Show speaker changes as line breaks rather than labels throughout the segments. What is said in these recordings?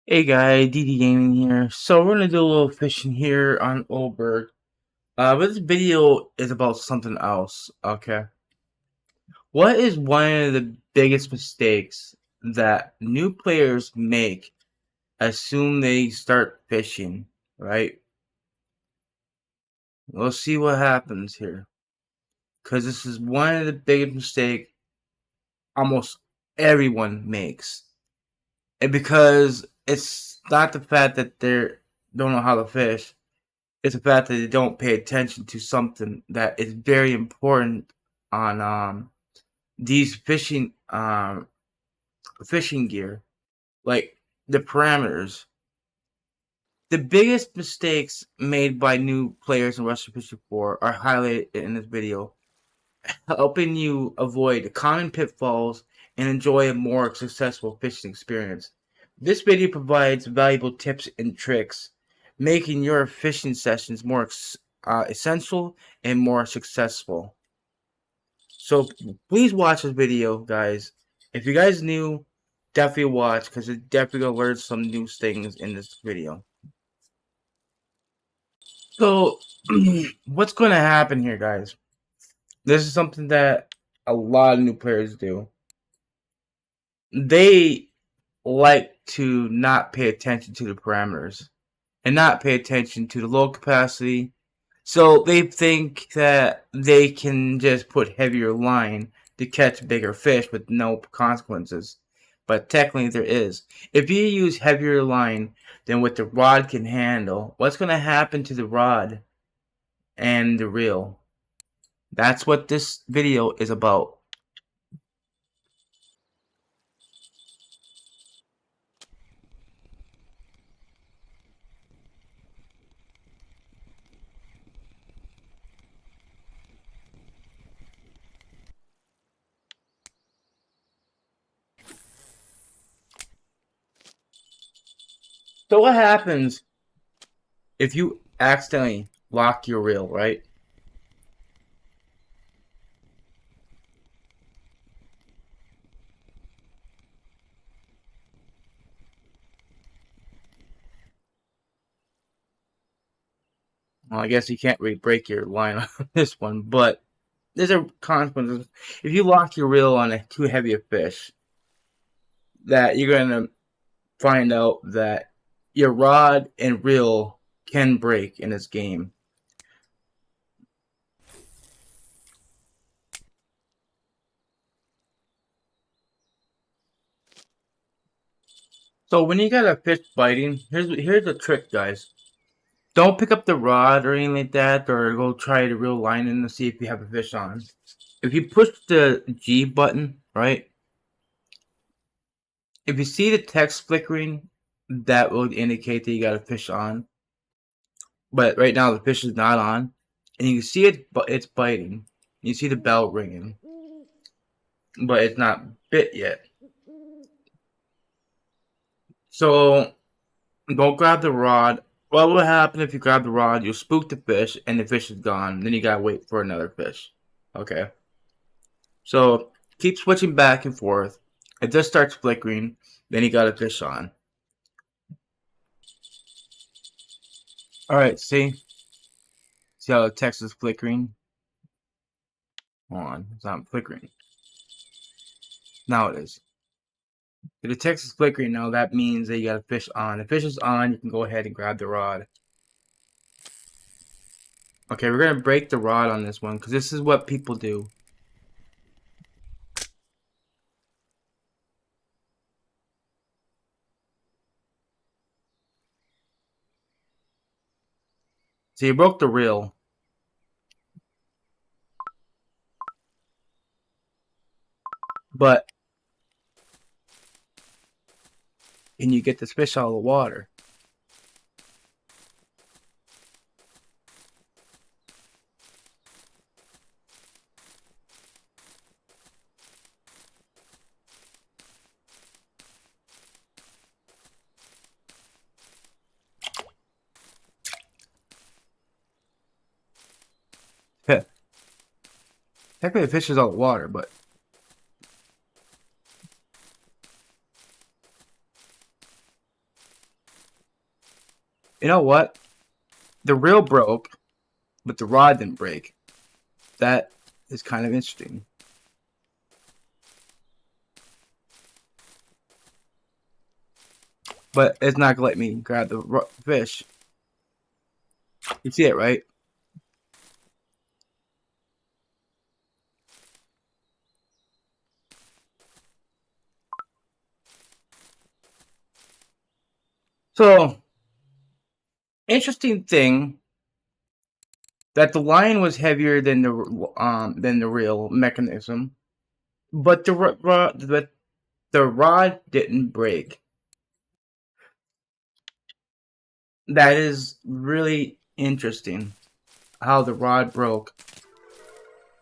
Hey guy, DD Gaming here. So we're gonna do a little fishing here on Oberg. But this video is about something else. Okay. What is one of the biggest mistakes that new players make as soon they start fishing? Right? We'll see what happens here. Cause this is one of the biggest mistakes almost everyone makes. And because it's not the fact that they don't know how to fish. It's the fact that they don't pay attention to something that is very important on these fishing gear, like the parameters. The biggest mistakes made by new players in Western Fishing 4 are highlighted in this video, helping you avoid common pitfalls and enjoy a more successful fishing experience. This video provides valuable tips and tricks, making your fishing sessions more essential and more successful. So please watch this video, guys. If you guys new, definitely watch because you're definitely gonna learn some new things in this video. So what's going to happen here, guys? This is something that a lot of new players do. They like to not pay attention to the parameters and not pay attention to the load capacity. So they think that they can just put heavier line to catch bigger fish with no consequences. But technically there is. If you use heavier line than what the rod can handle, what's going to happen to the rod and the reel? That's what this video is about. So what happens if you accidentally lock your reel, right? Well, I guess you can't really break your line on this one, but there's a consequence. If you lock your reel on too heavy a fish, that you're gonna find out that your rod and reel can break in this game. So when you got a fish biting, here's the trick, guys. Don't pick up the rod or anything like that, or go try to reel line in to see if you have a fish on. If you push the G button, right? If you see the text flickering, that will indicate that you got a fish on. But right now the fish is not on, and you can see it, but it's biting. You see the bell ringing, but it's not bit yet. So don't grab the rod. What will happen if you grab the rod? You'll spook the fish, and the fish is gone. Then you gotta wait for another fish. Okay. So keep switching back and forth. It just starts flickering. Then you got a fish on. All right. See how the text is flickering? Hold on, it's not flickering. Now it is. If the text is flickering now, that means that you got a fish on. If the fish is on, you can go ahead and grab the rod. Okay, we're gonna break the rod on this one because this is what people do. So you broke the reel. But can you get this fish out of the water? Technically the fish is out of the water, but You know what? The reel broke, but the rod didn't break. That is kind of interesting. But it's not gonna let me grab the fish. You see it, right? So, interesting thing that the line was heavier than the reel mechanism, but the rod didn't break. That is really interesting. How the rod broke.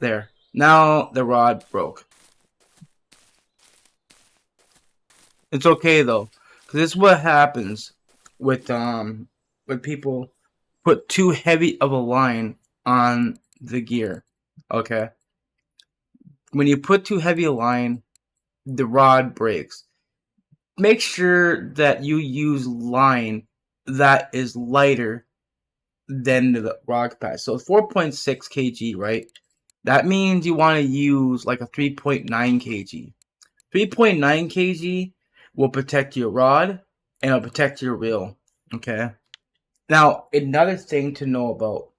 There. Now the rod broke. It's okay though, because this is what happens with when people put too heavy of a line on the gear. Okay. When you put too heavy a line, the rod breaks. Make sure that you use line that is lighter than the rod capacity. So 4.6 kg, right? That means you want to use like a 3.9 kg. 3.9 kg will protect your rod and it'll protect your reel. Okay. Now, another thing to know about.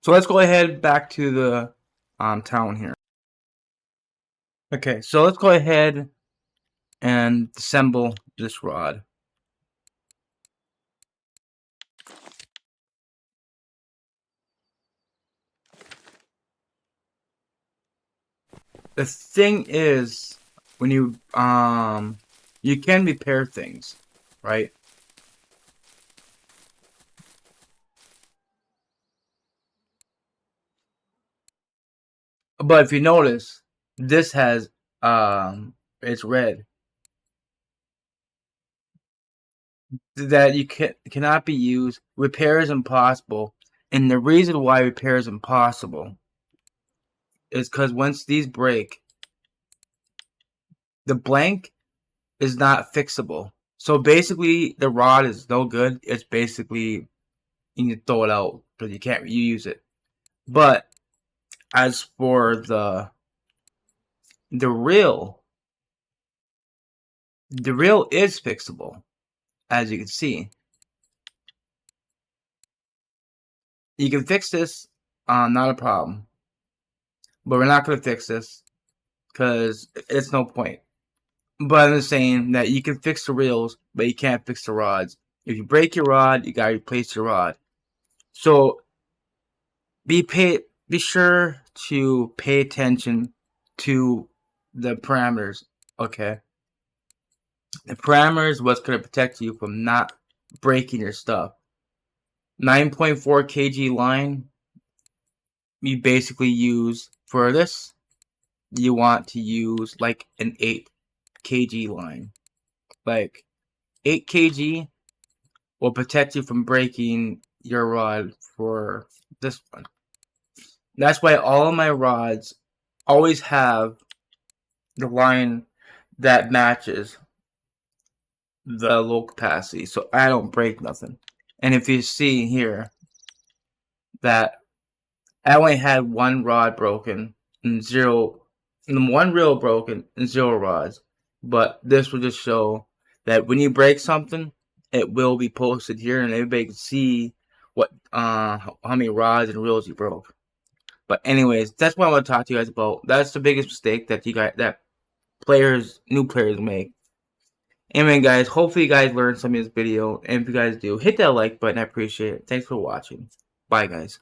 So let's go ahead back to the town here. Okay, so let's go ahead and assemble this rod. The thing is, when you can repair things, right? But if you notice, this has it's red. That you cannot be used. Repair is impossible, and the reason why repair is impossible is because once these break, the blank is not fixable. So basically, the rod is no good. It's basically you need to throw it out because you can't reuse it. But as for the reel is fixable, as you can see. You can fix this, not a problem. But we're not gonna fix this because it's no point. But I'm just saying that you can fix the reels, but you can't fix the rods. If you break your rod, you gotta replace your rod. So be sure to pay attention to the parameters. Okay, the parameters what's gonna protect you from not breaking your stuff. 9.4 kg line. You basically use for this. You want to use like an 8 kg line. Like 8 kg will protect you from breaking your rod for this one. That's why all of my rods always have the line that matches the low capacity, so I don't break nothing. And if you see here that I only had one rod broken and one reel broken and 0 rods, but this will just show that when you break something, it will be posted here and everybody can see what how many rods and reels you broke. But anyways, that's what I want to talk to you guys about. That's the biggest mistake that new players make. Anyway, guys, hopefully you guys learned something in this video. And if you guys do, hit that like button. I appreciate it. Thanks for watching. Bye, guys.